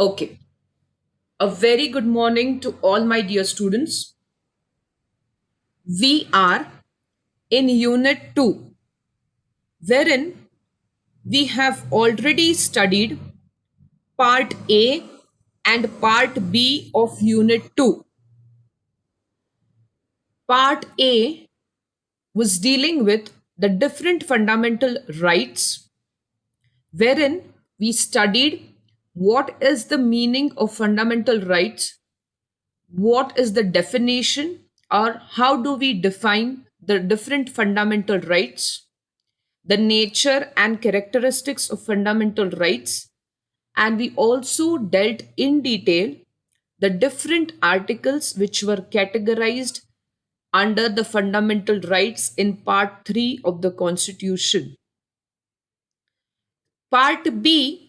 Okay, a very good morning to all my dear students. We are in Unit 2, wherein we have already studied Part A and Part B of Unit 2. Part A was dealing with the different fundamental rights, wherein we studied what is the meaning of fundamental rights, what is the definition, or how do we define the different fundamental rights, the nature and characteristics of fundamental rights, and we also dealt in detail the different articles which were categorized under the fundamental rights in part 3 of the constitution. Part B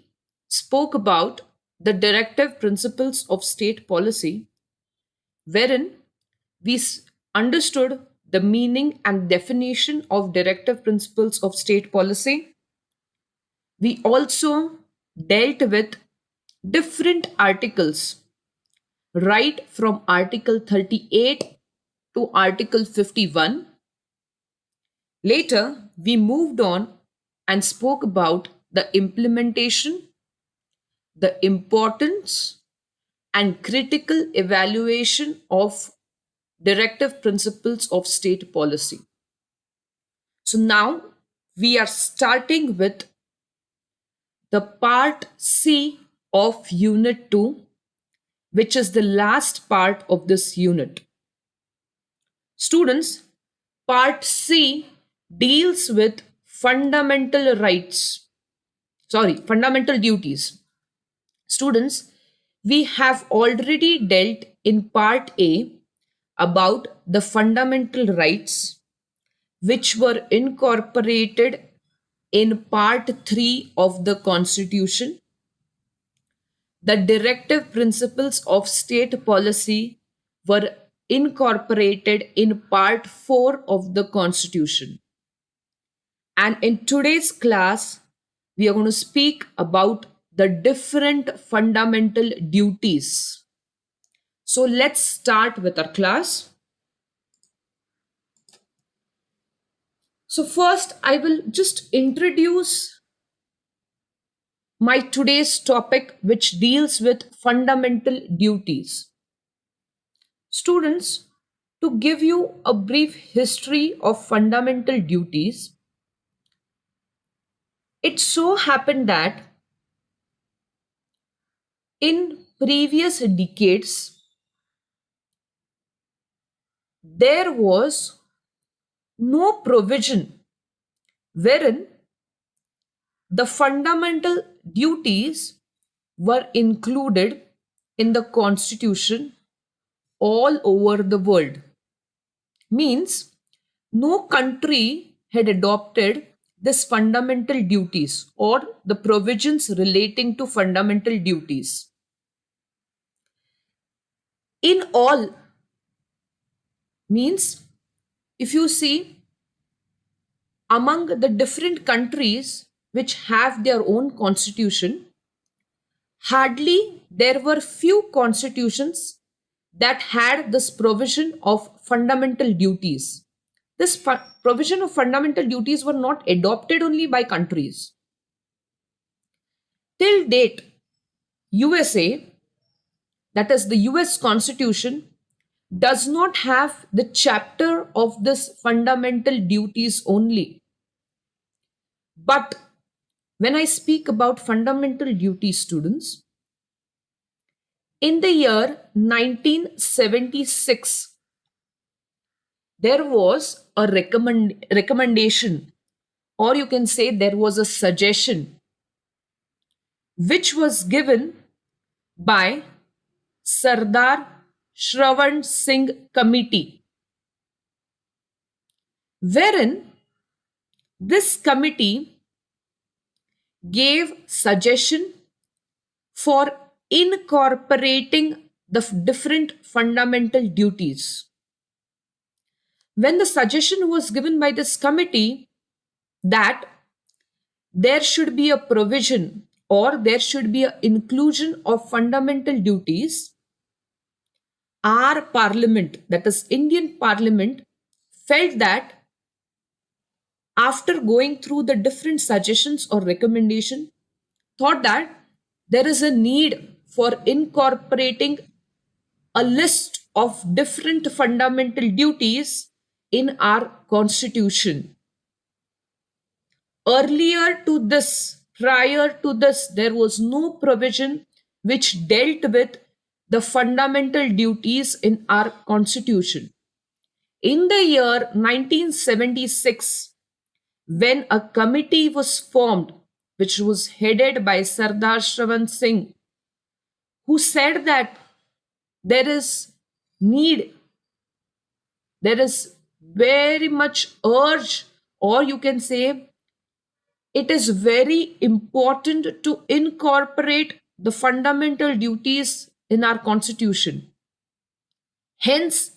spoke about the directive principles of state policy, wherein we understood the meaning and definition of directive principles of state policy. We also dealt with different articles, right from Article 38 to Article 51. Later, we moved on and spoke about the implementation, the importance, and critical evaluation of directive principles of state policy. So now we are starting with the part C of Unit 2, which is the last part of this unit. Students, part C deals with fundamental duties. Students, we have already dealt in part A about the fundamental rights which were incorporated in part 3 of the constitution. The directive principles of state policy were incorporated in part 4 of the constitution. And in today's class, we are going to speak about the different fundamental duties. So let's start with our class. So first, I will just introduce my today's topic, which deals with fundamental duties. Students, to give you a brief history of fundamental duties, it so happened that in previous decades, there was no provision wherein the fundamental duties were included in the constitution all over the world. Means no country had adopted this fundamental duties or the provisions relating to fundamental duties. In all, means if you see among the different countries which have their own constitution, hardly there were few constitutions that had this provision of fundamental duties. This provision of fundamental duties were not adopted only by countries. Till date, USA, that is the US Constitution, does not have the chapter of this fundamental duties only. But when I speak about fundamental duties, students, in the year 1976, there was a recommendation, or you can say there was a suggestion, which was given by Sardar Shravan Singh Committee, wherein this committee gave suggestion for incorporating the different fundamental duties. When the suggestion was given by this committee that there should be a provision or there should be an inclusion of fundamental duties, our parliament, that is Indian parliament, felt that after going through the different suggestions or recommendation, thought that there is a need for incorporating a list of different fundamental duties in our constitution. Earlier to this, prior to this, there was no provision which dealt with the fundamental duties in our constitution. In the year 1976, when a committee was formed, which was headed by Sardar Shravan Singh, who said that there is need, there is very much urge, or you can say it is very important to incorporate the fundamental duties in our constitution. Hence,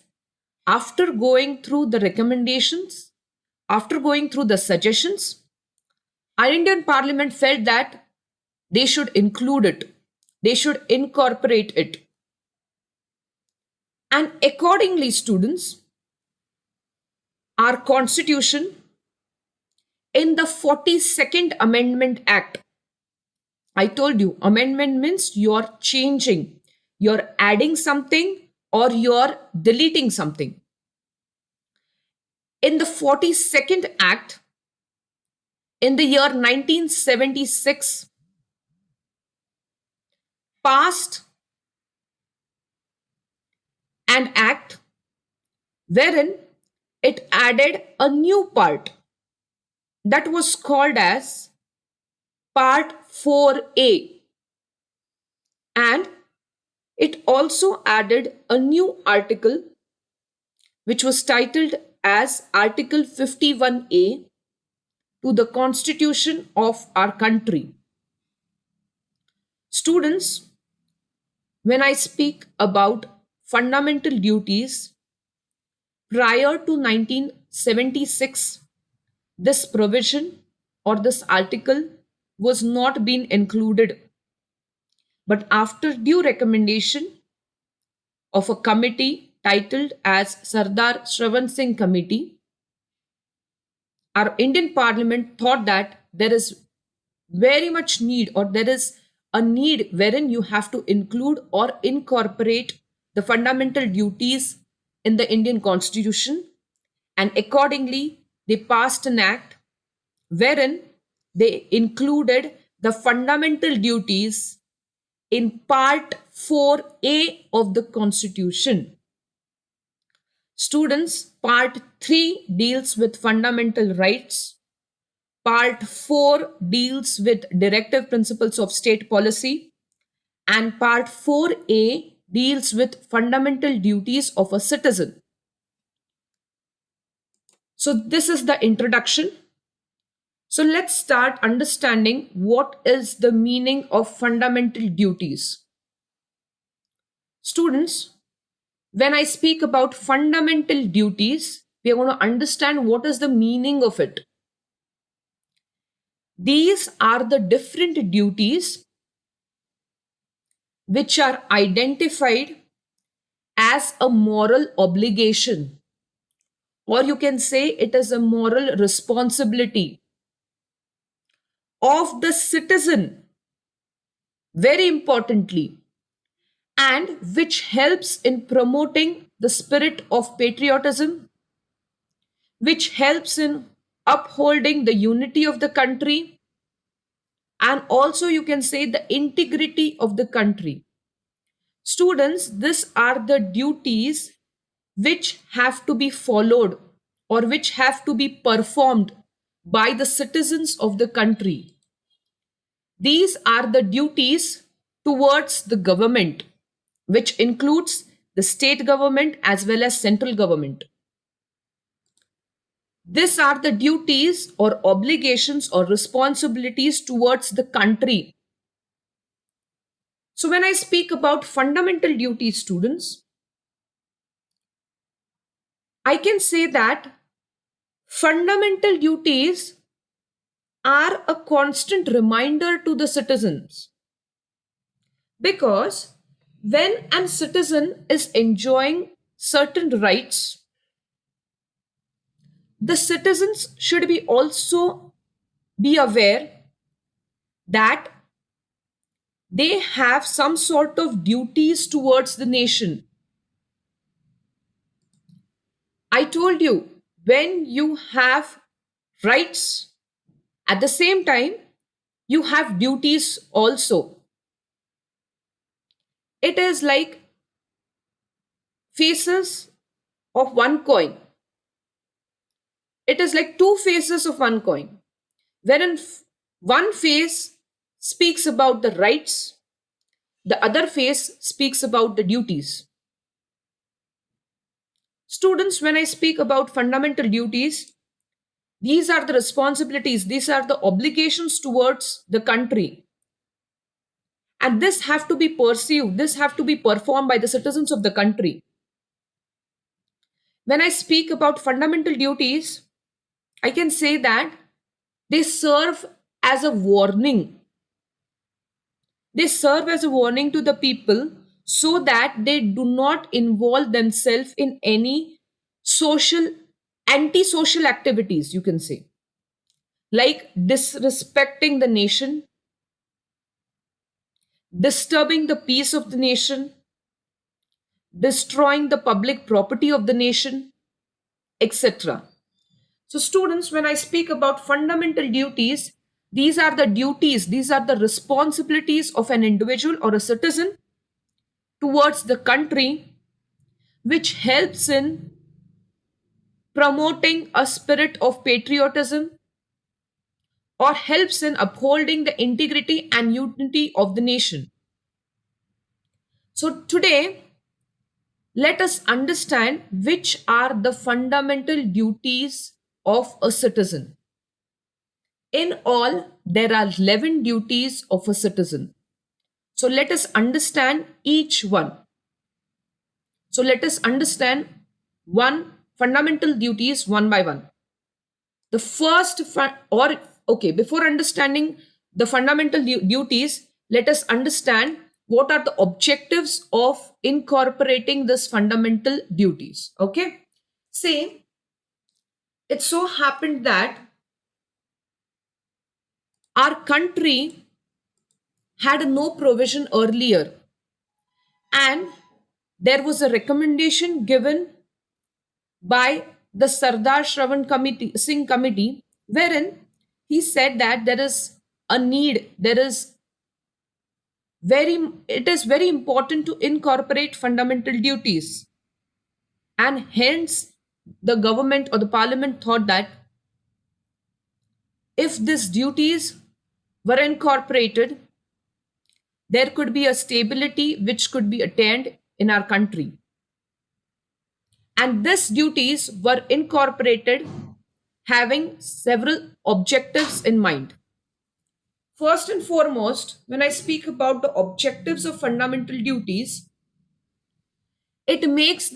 after going through the recommendations, after going through the suggestions, our Indian Parliament felt that they should include it, they should incorporate it. And accordingly, students, our constitution in the 42nd Amendment Act, I told you, amendment means you're changing, you're adding something or you're deleting something. In the 42nd Act, in the year 1976, passed an act wherein it added a new part that was called as Part 4A, and it also added a new article which was titled as Article 51A to the Constitution of our country. Students, when I speak about fundamental duties, prior to 1976, this provision or this article was not being included. But after due recommendation of a committee titled as Sardar Shravan Singh Committee, our Indian Parliament thought that there is very much need, or there is a need wherein you have to include or incorporate the fundamental duties in the Indian Constitution, and accordingly they passed an act wherein they included the fundamental duties in Part 4A of the Constitution. Students, Part 3 deals with fundamental rights. Part 4 deals with directive principles of state policy. And Part 4A deals with fundamental duties of a citizen. So this is the introduction. So let's start understanding what is the meaning of fundamental duties. Students, when I speak about fundamental duties, we are going to understand what is the meaning of it. These are the different duties which are identified as a moral obligation, or you can say it is a moral responsibility of the citizen, very importantly, and which helps in promoting the spirit of patriotism, which helps in upholding the unity of the country, and also you can say the integrity of the country. Students, these are the duties which have to be followed or which have to be performed by the citizens of the country. These are the duties towards the government, which includes the state government as well as central government. These are the duties or obligations or responsibilities towards the country. So when I speak about fundamental duties, students, I can say that fundamental duties are a constant reminder to the citizens, because when a citizen is enjoying certain rights, the citizens should be also be aware that they have some sort of duties towards the nation. I told you, when you have rights, at the same time, you have duties also. It is like faces of one coin. It is like two faces of one coin, wherein one face speaks about the rights, the other face speaks about the duties. Students, when I speak about fundamental duties, these are the responsibilities, these are the obligations towards the country. And this have to be perceived, this have to be performed by the citizens of the country. When I speak about fundamental duties, I can say that they serve as a warning. They serve as a warning to the people so that they do not involve themselves in any social, anti-social activities, you can say, like disrespecting the nation, disturbing the peace of the nation, destroying the public property of the nation, etc. So, students, when I speak about fundamental duties, these are the duties, these are the responsibilities of an individual or a citizen towards the country, which helps in promoting a spirit of patriotism or helps in upholding the integrity and unity of the nation. So, today, let us understand which are the fundamental duties of a citizen. In all, there are 11 duties of a citizen. So let us understand each one. So let us understand one fundamental duties one by one. The first before understanding the fundamental duties, let us understand what are the objectives of incorporating this fundamental duties. Okay, say it so happened that our country had no provision earlier, and there was a recommendation given by the Sardar Singh committee, wherein he said that there is a need, it is very important to incorporate fundamental duties. And hence, the government or the parliament thought that if these duties were incorporated, there could be a stability which could be attained in our country. And these duties were incorporated having several objectives in mind. First and foremost, when I speak about the objectives of fundamental duties, it makes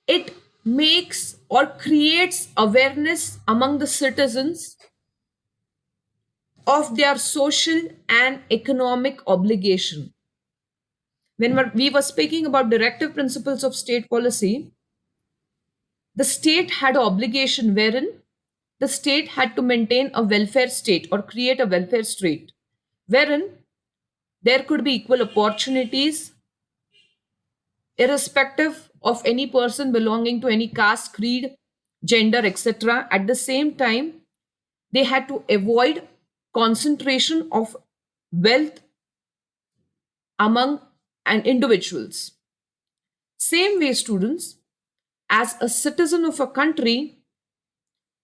it makes or creates awareness among the citizens of their social and economic obligation. When we were speaking about directive principles of state policy, the state had an obligation wherein the state had to maintain a welfare state or create a welfare state wherein there could be equal opportunities irrespective of any person belonging to any caste, creed, gender, etc. At the same time, they had to avoid concentration of wealth among individuals. Same way, students, as a citizen of a country,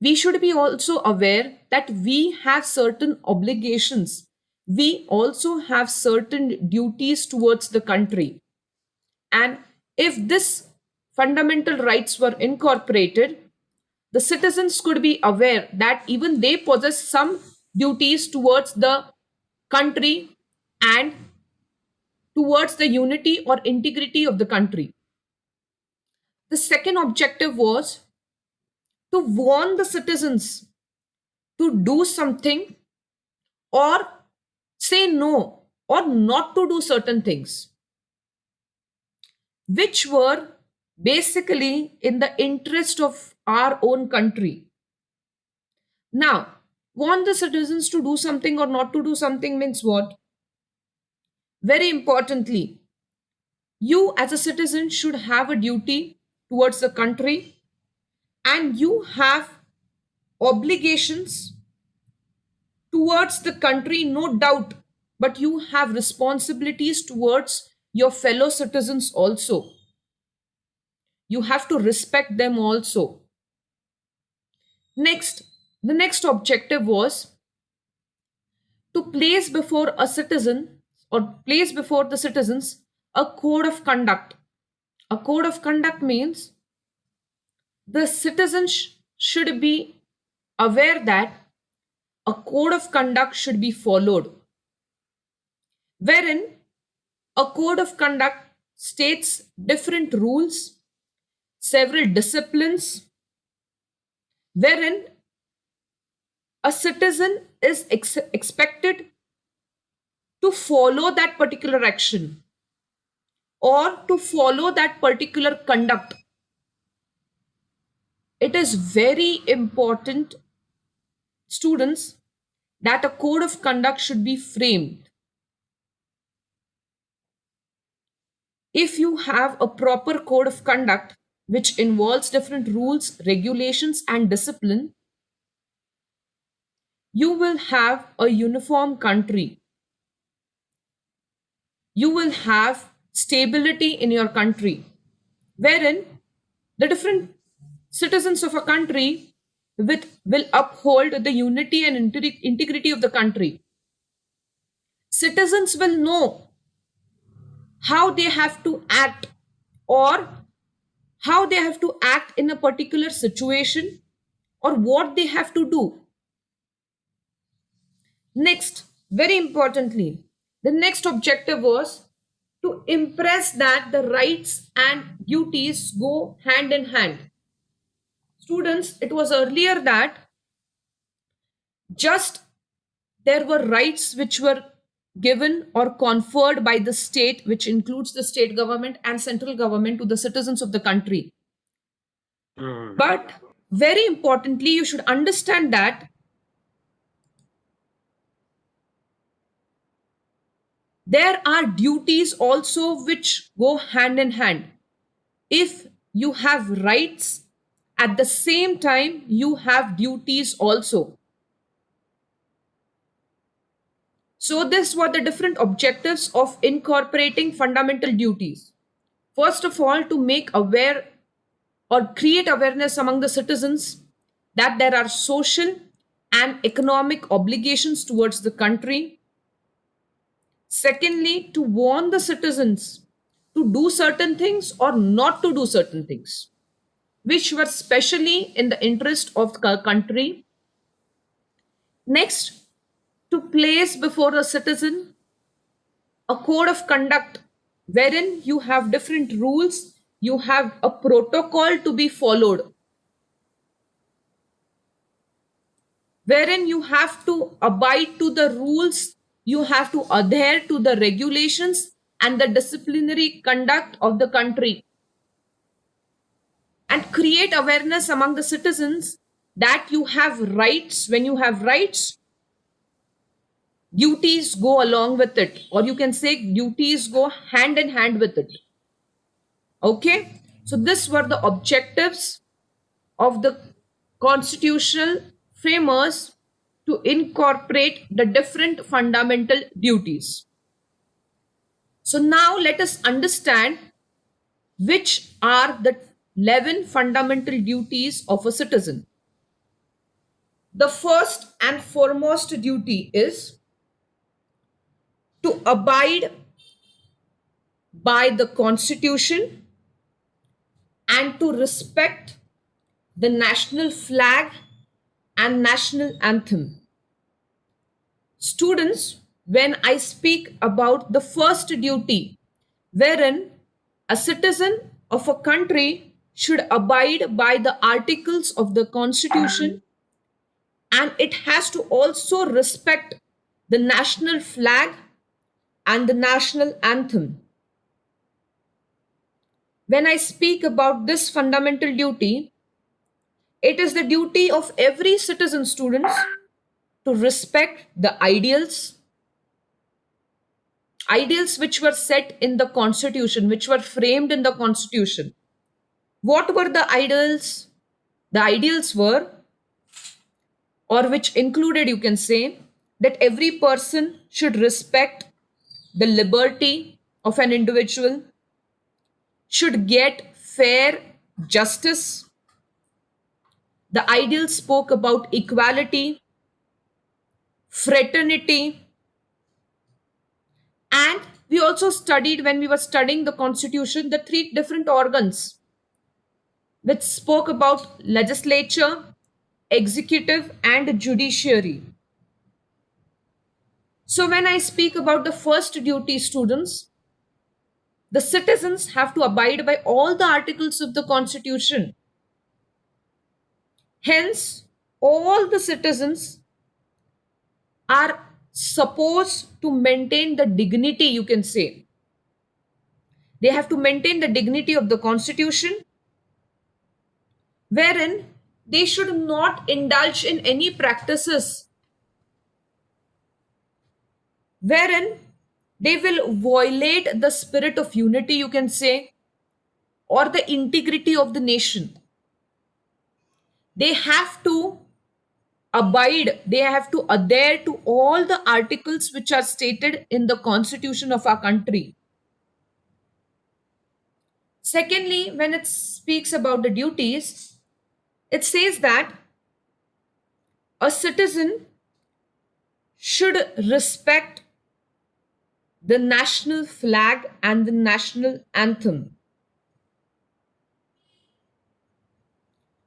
we should be also aware that we have certain obligations. We also have certain duties towards the country. And if this fundamental rights were incorporated, the citizens could be aware that even they possess some duties towards the country and towards the unity or integrity of the country. The second objective was to warn the citizens to do something or say no or not to do certain things which were basically in the interest of our own country. Now, want the citizens to do something or not to do something means what? Very importantly, you as a citizen should have a duty towards the country and you have obligations towards the country, no doubt, but you have responsibilities towards your fellow citizens also. You have to respect them also. Next, the next objective was to place before a citizen or place before the citizens a code of conduct. A code of conduct means the citizens should be aware that a code of conduct should be followed, wherein a code of conduct states different rules, several disciplines, wherein a citizen is expected to follow that particular action or to follow that particular conduct. It is very important, students, that a code of conduct should be framed. If you have a proper code of conduct which involves different rules, regulations, and discipline, you will have a uniform country. You will have stability in your country, wherein the different citizens of a country will uphold the unity and integrity of the country. Citizens will know how they have to act or how they have to act in a particular situation or what they have to do. Next, very importantly, the next objective was to impress that the rights and duties go hand in hand. Students, it was earlier that just there were rights which were given or conferred by the state, which includes the state government and central government, to the citizens of the country. But very importantly, you should understand that there are duties also which go hand in hand. If you have rights, at the same time, you have duties also. So, this were the different objectives of incorporating fundamental duties. First of all, to make aware or create awareness among the citizens that there are social and economic obligations towards the country. Secondly, to warn the citizens to do certain things or not to do certain things, which were specially in the interest of the country. Next, to place before a citizen a code of conduct wherein you have different rules, you have a protocol to be followed, wherein you have to abide to the rules, you have to adhere to the regulations and the disciplinary conduct of the country, and create awareness among the citizens that you have rights. When you have rights, duties go along with it, or you can say duties go hand in hand with it. Okay, so these were the objectives of the constitutional framers to incorporate the different fundamental duties. So now let us understand which are the 11 fundamental duties of a citizen. The first and foremost duty is to abide by the constitution and to respect the national flag and national anthem. Students, when I speak about the first duty, wherein a citizen of a country should abide by the articles of the constitution and it has to also respect the national flag and the national anthem. When I speak about this fundamental duty, it is the duty of every citizen students to respect the ideals which were set in the constitution, which were framed in the constitution. What were the ideals? The ideals were, or which included, you can say, that every person should respect the liberty of an individual, should get fair justice. The ideals spoke about equality, fraternity, and we also studied, when we were studying the constitution, the three different organs which spoke about legislature, executive, and judiciary. So when I speak about the first duty, students, the citizens have to abide by all the articles of the constitution. Hence, all the citizens are supposed to maintain the dignity, you can say. They have to maintain the dignity of the constitution, wherein they should not indulge in any practices wherein they will violate the spirit of unity, you can say, or the integrity of the nation. They have to they have to adhere to all the articles which are stated in the constitution of our country. Secondly, when it speaks about the duties, it says that a citizen should respect the national flag and the national anthem.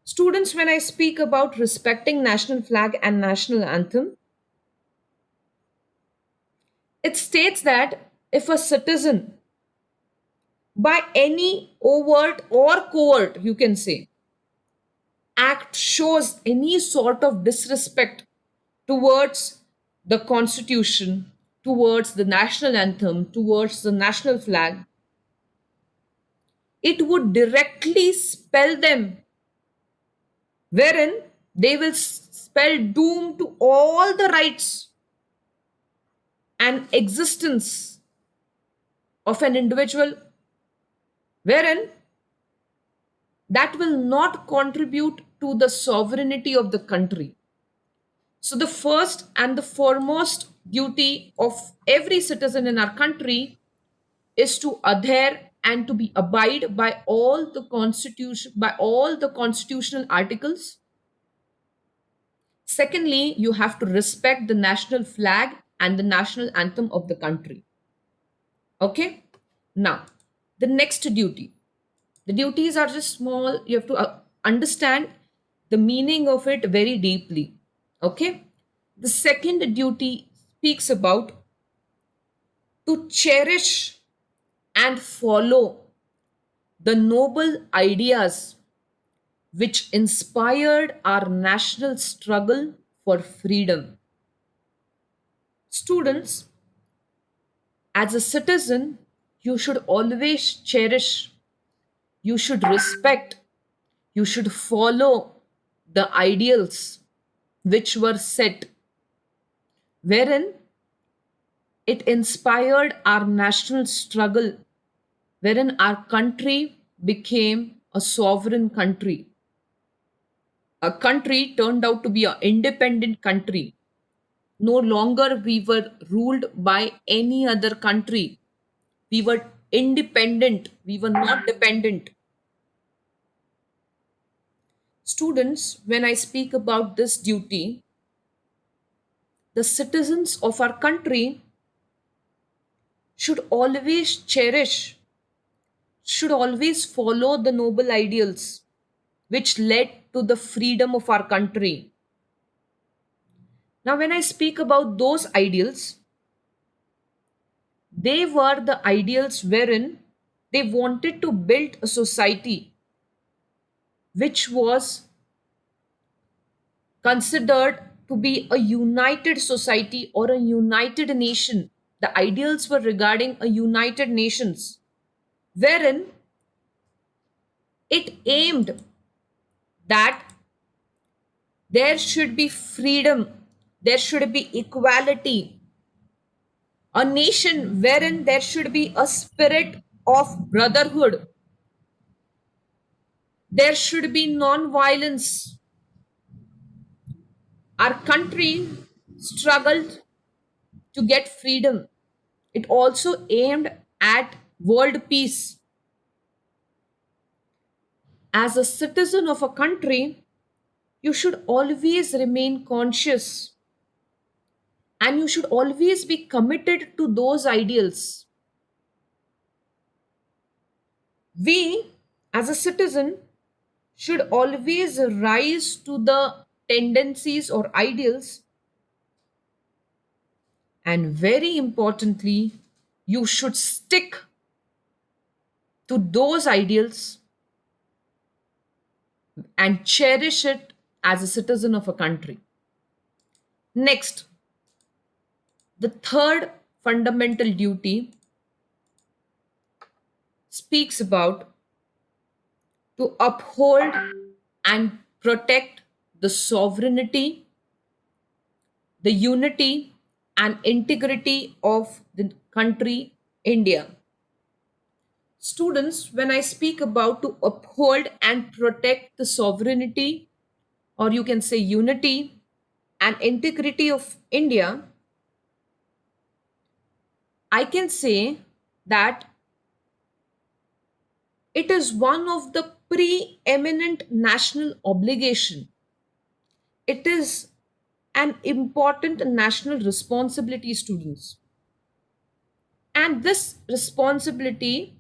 Students, when I speak about respecting national flag and national anthem, it states that if a citizen, by any overt or covert, you can say, act shows any sort of disrespect towards the constitution, towards the national anthem, towards the national flag, it would directly spell them, wherein they will spell doom to all the rights and existence of an individual, wherein that will not contribute to the sovereignty of the country. So, the first and the foremost duty of every citizen in our country is to adhere and to be abide by all the constitution, by all the constitutional articles. Secondly, you have to respect the national flag and the national anthem of the country. Okay? Now, the next duty. The duties are just small. You have to understand the meaning of it very deeply. Okay? The second duty speaks about to cherish and follow the noble ideas which inspired our national struggle for freedom. Students, as a citizen, you should always cherish, you should respect, you should follow the ideals which were set, wherein it inspired our national struggle, wherein our country became a sovereign country. A country turned out to be an independent country. No longer we were ruled by any other country. We were independent. We were not dependent. Students, when I speak about this duty, the citizens of our country should always cherish, should always follow the noble ideals which led to the freedom of our country. Now, when I speak about those ideals, they were the ideals wherein they wanted to build a society which was considered to be a united society or a united nation. The ideals were regarding a united nations, wherein it aimed that there should be freedom, there should be equality, a nation wherein there should be a spirit of brotherhood, there should be non-violence. Our country struggled to get freedom. It also aimed at world peace. As a citizen of a country, you should always remain conscious and you should always be committed to those ideals. We, as a citizen, should always rise to the tendencies or ideals, and very importantly, you should stick to those ideals and cherish it as a citizen of a country. Next, the third fundamental duty speaks about to uphold and protect the sovereignty, the unity, and integrity of the country India. Students, when I speak about to uphold and protect the sovereignty, or you can say unity and integrity of India, I can say that it is one of the preeminent national obligation. It is an important national responsibility, students. And this responsibility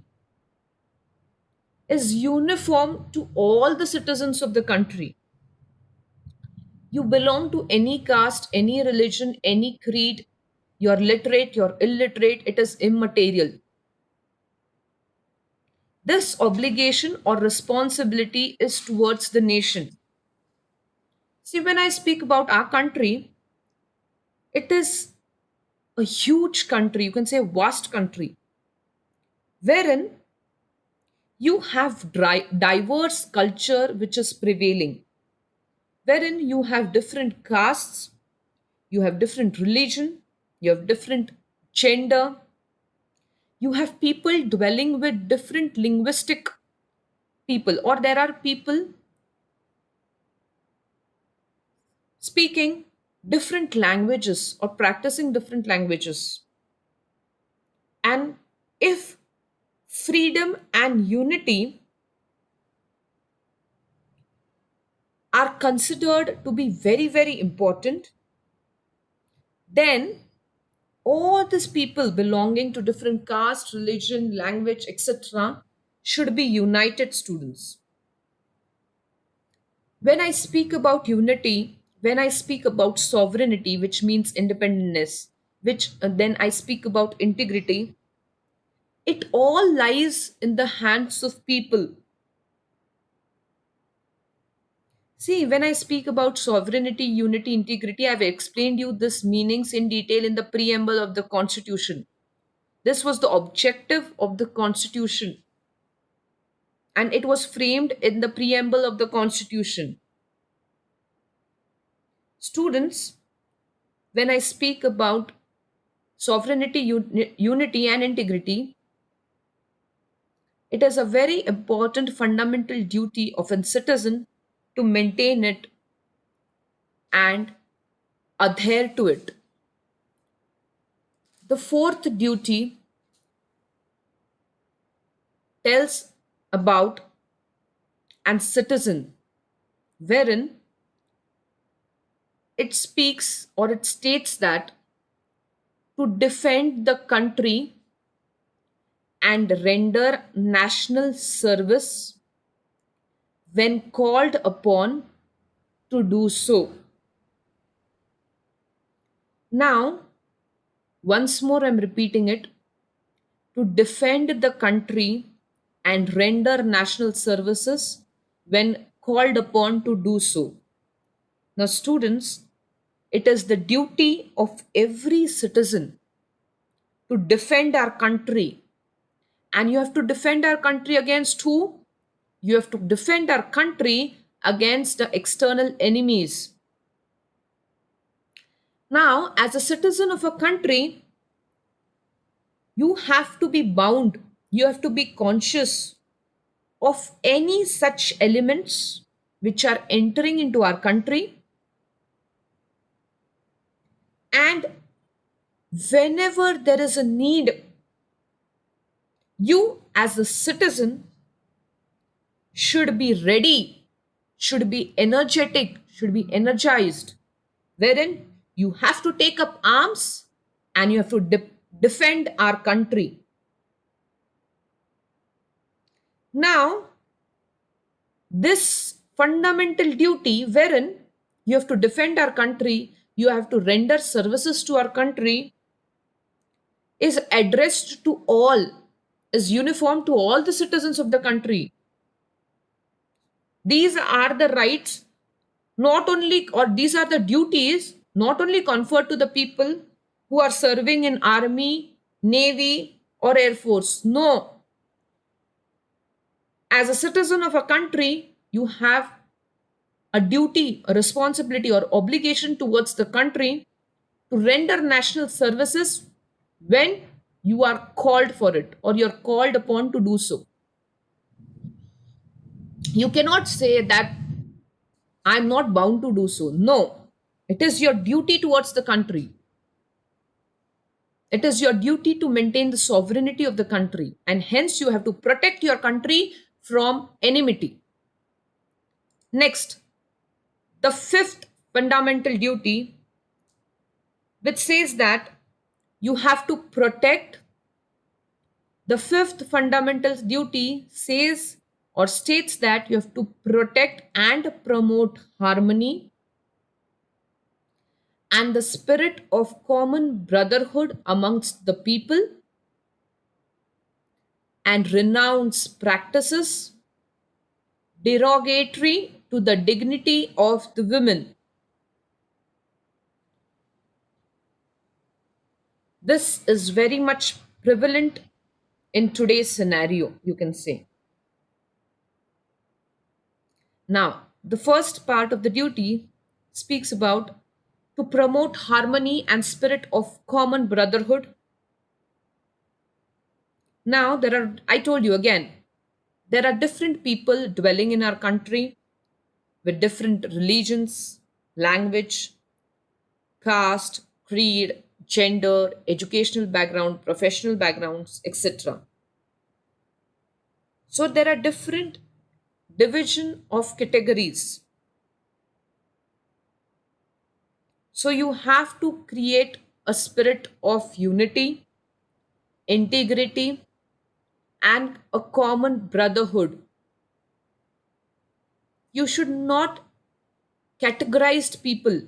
is uniform to all the citizens of the country. You belong to any caste, any religion, any creed, you're literate, you're illiterate, it is immaterial. This obligation or responsibility is towards the nation. See, when I speak about our country, it is a huge country, you can say a vast country, wherein you have diverse culture which is prevailing, wherein you have different castes, you have different religion, you have different gender, you have people dwelling with different linguistic people, or there are people speaking different languages or practicing different languages. And if freedom and unity are considered to be very, very important, then all these people belonging to different caste, religion, language, etc., should be united, students. When I speak about unity, when I speak about sovereignty, which means independence, which then I speak about integrity, it all lies in the hands of people. See, when I speak about sovereignty, unity, integrity, I've explained you this meanings in detail in the preamble of the Constitution. This was the objective of the Constitution, and it was framed in the preamble of the Constitution. Students, when I speak about sovereignty, unity, and integrity, it is a very important fundamental duty of a citizen to maintain it and adhere to it. The fourth duty tells about an citizen, wherein it speaks or it states that to defend the country and render national service when called upon to do so. Now, once more, I'm repeating it, to defend the country and render national services when called upon to do so. Now, students, It is the duty of every citizen to defend our country. And you have to defend our country against who? You have to defend our country against the external enemies. Now, as a citizen of a country, you have to be bound, you have to be conscious of any such elements which are entering into our country. And whenever there is a need, you as a citizen should be ready, should be energetic, should be energized, wherein you have to take up arms and you have to defend our country. Now, this fundamental duty, wherein you have to defend our country, you have to render services to our country, is addressed to all, is uniform to all the citizens of the country. These are the rights, not only, or these are the duties, not only conferred to the people who are serving in army, navy, or air force. No. As a citizen of a country, you have a duty, a responsibility, or obligation towards the country to render national services when you are called for it or you're called upon to do so. You cannot say that I'm not bound to do so. No, it is your duty towards the country. It is your duty to maintain the sovereignty of the country, and hence you have to protect your country from enmity. Next, the fifth fundamental duty, which says that you have to protect. The fifth fundamental duty says or states that you have to protect and promote harmony and the spirit of common brotherhood amongst the people and renounce practices derogatory to the dignity of the women. This is very much prevalent in today's scenario, you can say. Now, the first part of the duty speaks about to promote harmony and spirit of common brotherhood. Now, I told you again, there are different people dwelling in our country with different religions, language, caste, creed, gender, educational background, professional backgrounds, etc. So there are different division of categories. So you have to create a spirit of unity, integrity, and a common brotherhood. You should not categorize people.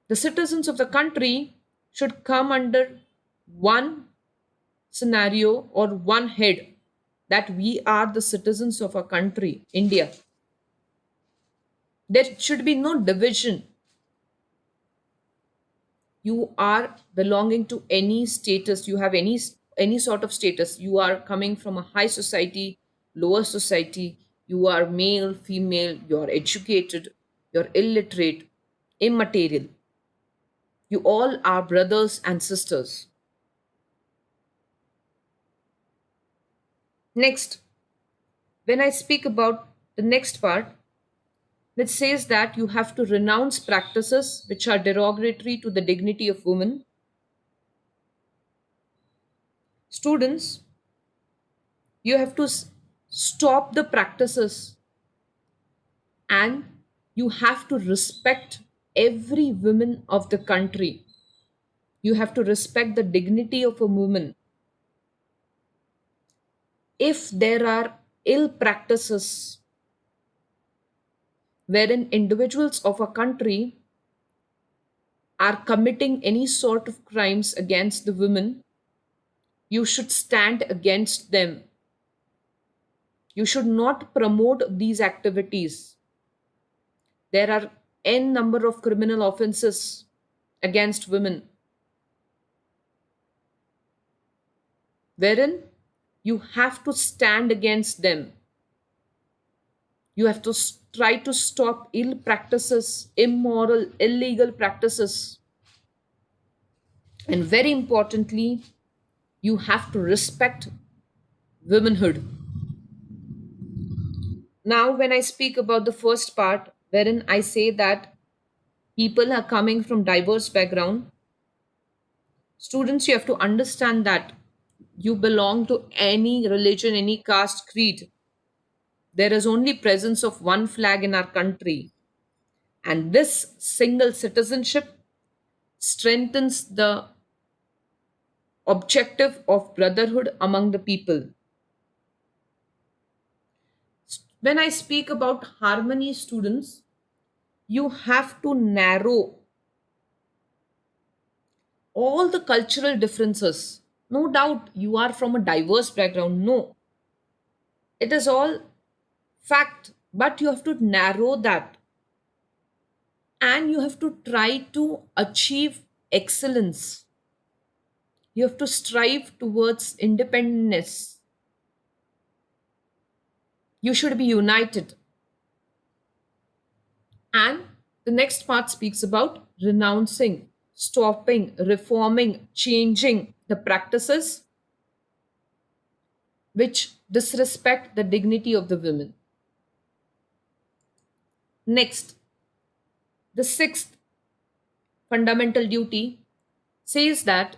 The citizens of the country should come under one scenario or one head, that we are the citizens of our country, India. There should be no division. You are belonging to any status, you have any sort of status, you are coming from a high society, lower society, you are male, female, you're educated, you're illiterate, immaterial. You all are brothers and sisters. Next, when I speak about the next part, which says that you have to renounce practices which are derogatory to the dignity of women. Students, you have to stop the practices and you have to respect every woman of the country. You have to respect the dignity of a woman. If there are ill practices wherein individuals of a country are committing any sort of crimes against the women, you should stand against them. You should not promote these activities. There are n number of criminal offenses against women, wherein you have to stand against them. You have to try to stop ill practices, immoral, illegal practices. And very importantly, you have to respect womanhood. Now, when I speak about the first part, wherein I say that people are coming from diverse background, students, you have to understand that you belong to any religion, any caste, creed. There is only presence of one flag in our country, and this single citizenship strengthens the objective of brotherhood among the people. When I speak about harmony, students, you have to narrow all the cultural differences. No doubt you are from a diverse background. No, it is all fact, but you have to narrow that, and you have to try to achieve excellence. You have to strive towards independence. You should be united. And the next part speaks about renouncing, stopping, reforming, changing the practices which disrespect the dignity of the women. Next, the sixth fundamental duty says that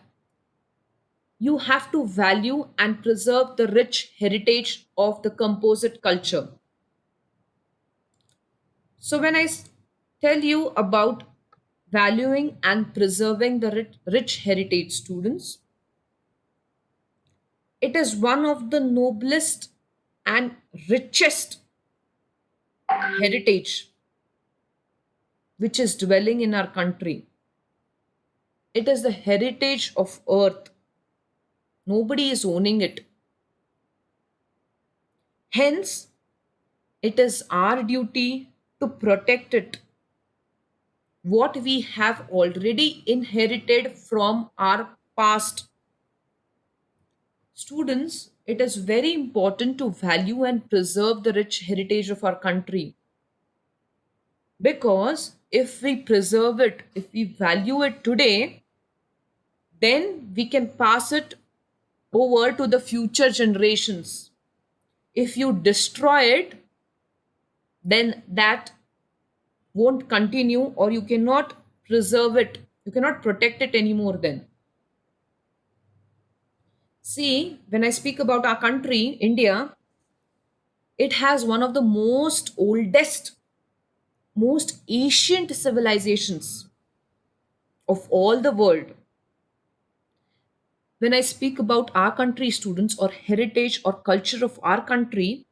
you have to value and preserve the rich heritage of the composite culture. So, when tell you about valuing and preserving the rich heritage, students, it is one of the noblest and richest heritage which is dwelling in our country. It is the heritage of earth. Nobody is owning it. Hence, it is our duty to protect it. What we have already inherited from our past. Students, it is very important to value and preserve the rich heritage of our country. Because if we preserve it, if we value it today, then we can pass it over to the future generations. If you destroy it, then that won't continue, or you cannot preserve it, you cannot protect it anymore then. See, when I speak about our country, India, it has one of the most oldest, most ancient civilizations of all the world. When I speak about our country, students, or heritage or culture of our country,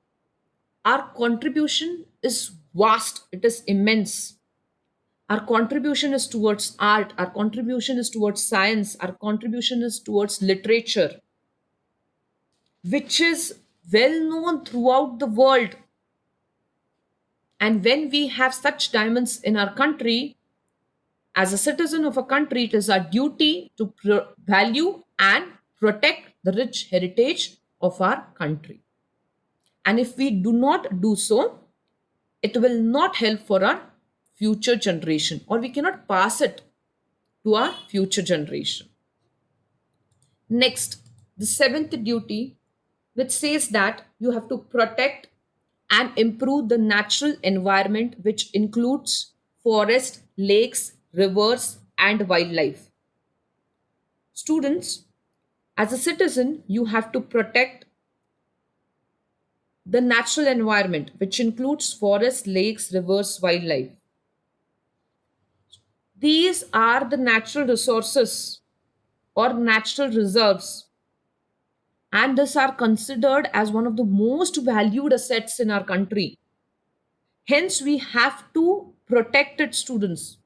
our contribution is vast, it is immense. Our contribution is towards art, our contribution is towards science, our contribution is towards literature, which is well known throughout the world. And when we have such diamonds in our country, as a citizen of a country, it is our duty to value and protect the rich heritage of our country. And if we do not do so, it will not help for our future generation, or we cannot pass it to our future generation. Next, the seventh duty, which says that you have to protect and improve the natural environment, which includes forest, lakes, rivers, and wildlife. Students, as a citizen, you have to protect the natural environment, which includes forests, lakes, rivers, wildlife. These are the natural resources or natural reserves, and these are considered as one of the most valued assets in our country. Hence, we have to protect it, students.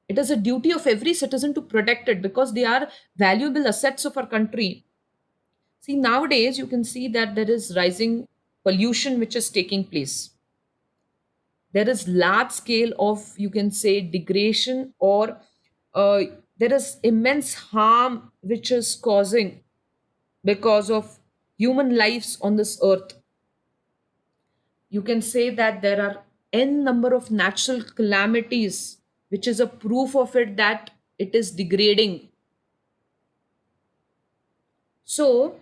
It is a duty of every citizen to protect it because they are valuable assets of our country. See, nowadays you can see that there is rising pollution which is taking place. there is large scale of, you can say, degradation, or uh, there is immense harm which is causing because of human lives on this earth. You can say that there are n number of natural calamities which is a proof of it that it is degrading. So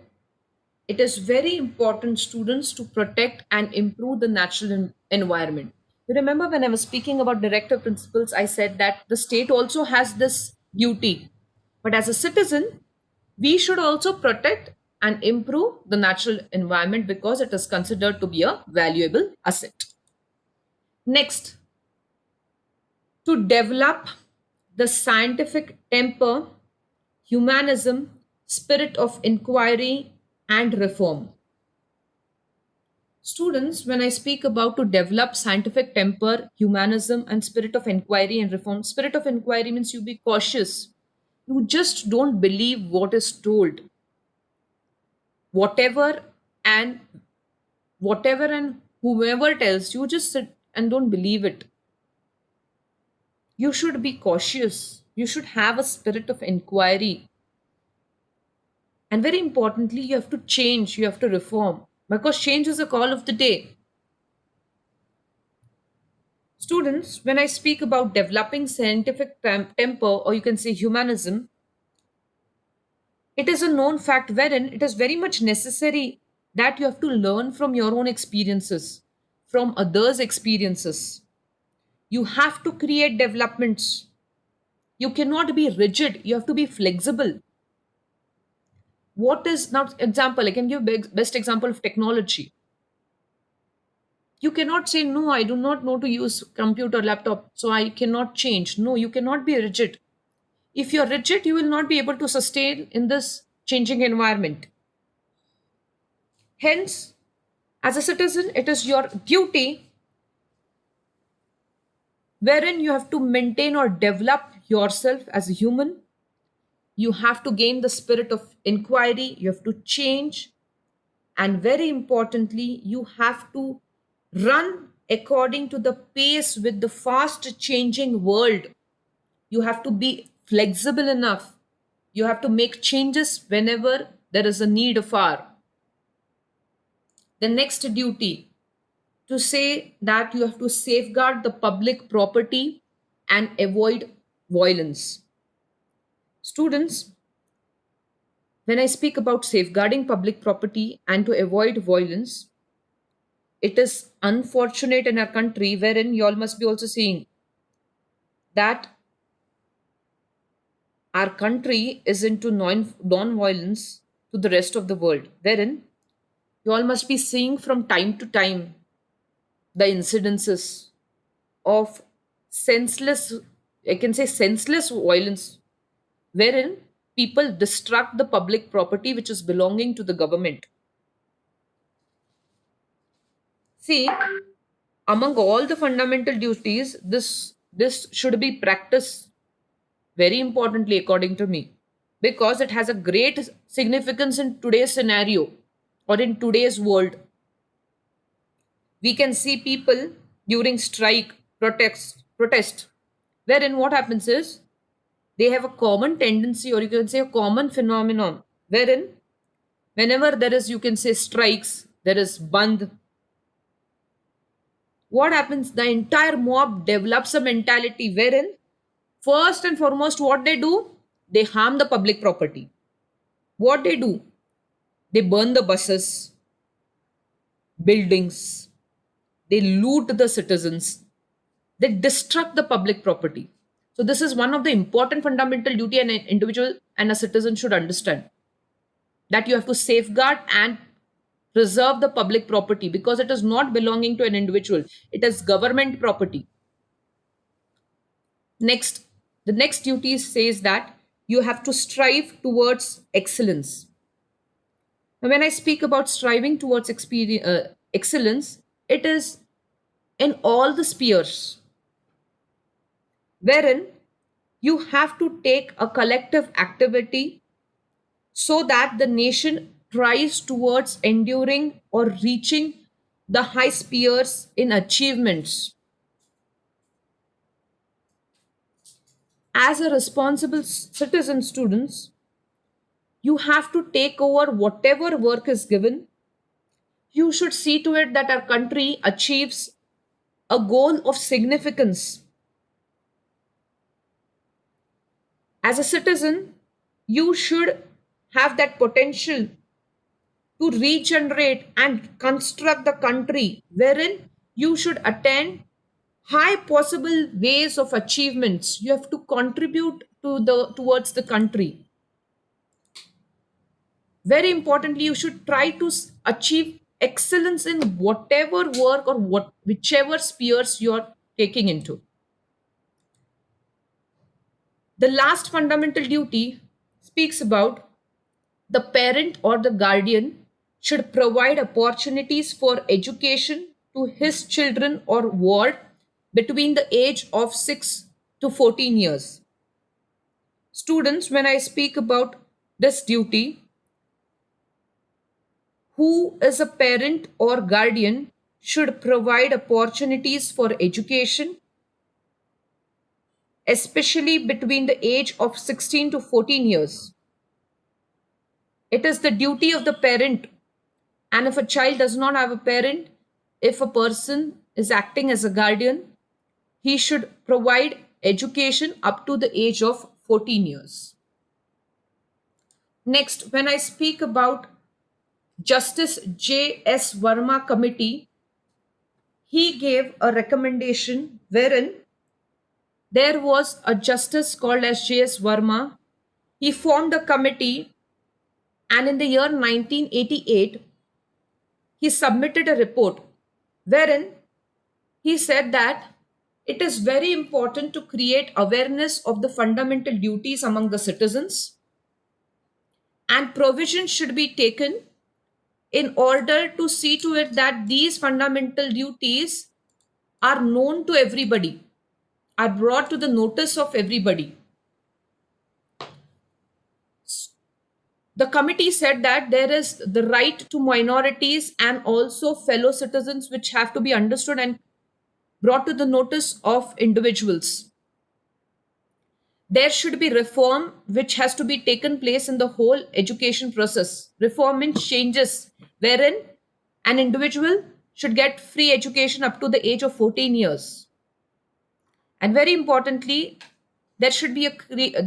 it is very important, students, to protect and improve the natural environment. You remember when I was speaking about directive principles, I said that the state also has this duty. But as a citizen, we should also protect and improve the natural environment because it is considered to be a valuable asset. Next, to develop the scientific temper, humanism, spirit of inquiry, and reform. Students, when I speak about to develop scientific temper, humanism, and spirit of inquiry and reform, spirit of inquiry means you be cautious. You just don't believe what is told. Whatever and whatever and whomever tells you, just sit and don't believe it. You should be cautious. You should have a spirit of inquiry. And very importantly, you have to change, you have to reform because change is a call of the day. Students, when I speak about developing scientific temper, or you can say humanism, it is a known fact wherein it is very much necessary that you have to learn from your own experiences, from others' experiences. You have to create developments. You cannot be rigid, you have to be flexible. What is now, example, I can give best example of technology. You cannot say, no, I do not know to use computer, laptop, so I cannot change. No, you cannot be rigid. If you're rigid, you will not be able to sustain in this changing environment. Hence, as a citizen, it is your duty wherein you have to maintain or develop yourself as a human. You have to gain the spirit of inquiry, you have to change, and very importantly, you have to run according to the pace with the fast changing world. You have to be flexible enough. You have to make changes whenever there is a need of our. The next duty, to say that you have to safeguard the public property and avoid violence. Students, when I speak about safeguarding public property and to avoid violence, it is unfortunate in our country wherein you all must be also seeing that our country is into non-violence to the rest of the world, wherein you all must be seeing from time to time the incidences of senseless, I can say senseless violence, wherein people destruct the public property which is belonging to the government. See, among all the fundamental duties, this should be practiced very importantly, according to me, because it has a great significance in today's scenario or in today's world. We can see people during strike, protest, wherein what happens is they have a common tendency, or you can say a common phenomenon, wherein whenever there is, you can say, strikes, there is bandh. What happens? The entire mob develops a mentality wherein, first and foremost, what they do? They harm the public property. What they do? They burn the buses, buildings, they loot the citizens, they destruct the public property. So this is one of the important fundamental duty an individual and a citizen should understand, that you have to safeguard and preserve the public property because it is not belonging to an individual, it is government property. Next, the next duty says that you have to strive towards excellence. Now, when I speak about striving towards excellence, it is in all the spheres, wherein you have to take a collective activity so that the nation tries towards enduring or reaching the high spheres in achievements. as a responsible citizen, students, you have to take over whatever work is given. You should see to it that our country achieves a goal of significance. As a citizen, you should have that potential to regenerate and construct the country wherein you should attain high possible ways of achievements. You have to contribute to the towards the country. Very importantly, you should try to achieve excellence in whatever work or whichever spheres you're taking into. The last fundamental duty speaks about the parent or the guardian should provide opportunities for education to his children or ward between the age of 6 to 14 years. Students, when I speak about this duty, who is a parent or guardian should provide opportunities for education, especially between the age of 16 to 14 years. It is the duty of the parent, and if a child does not have a parent, if a person is acting as a guardian, he should provide education up to the age of 14 years. Next, when I speak about Justice J.S. Verma Committee, he gave a recommendation wherein there was a justice called as J.S. Verma. He formed a committee, and in the year 1988, he submitted a report wherein he said that it is very important to create awareness of the fundamental duties among the citizens, and provisions should be taken in order to see to it that these fundamental duties are known to everybody, are brought to the notice of everybody. The committee said that there is the right to minorities and also fellow citizens which have to be understood and brought to the notice of individuals. There should be reform which has to be taken place in the whole education process. Reform means changes wherein an individual should get free education up to the age of 14 years. And very importantly, there should be a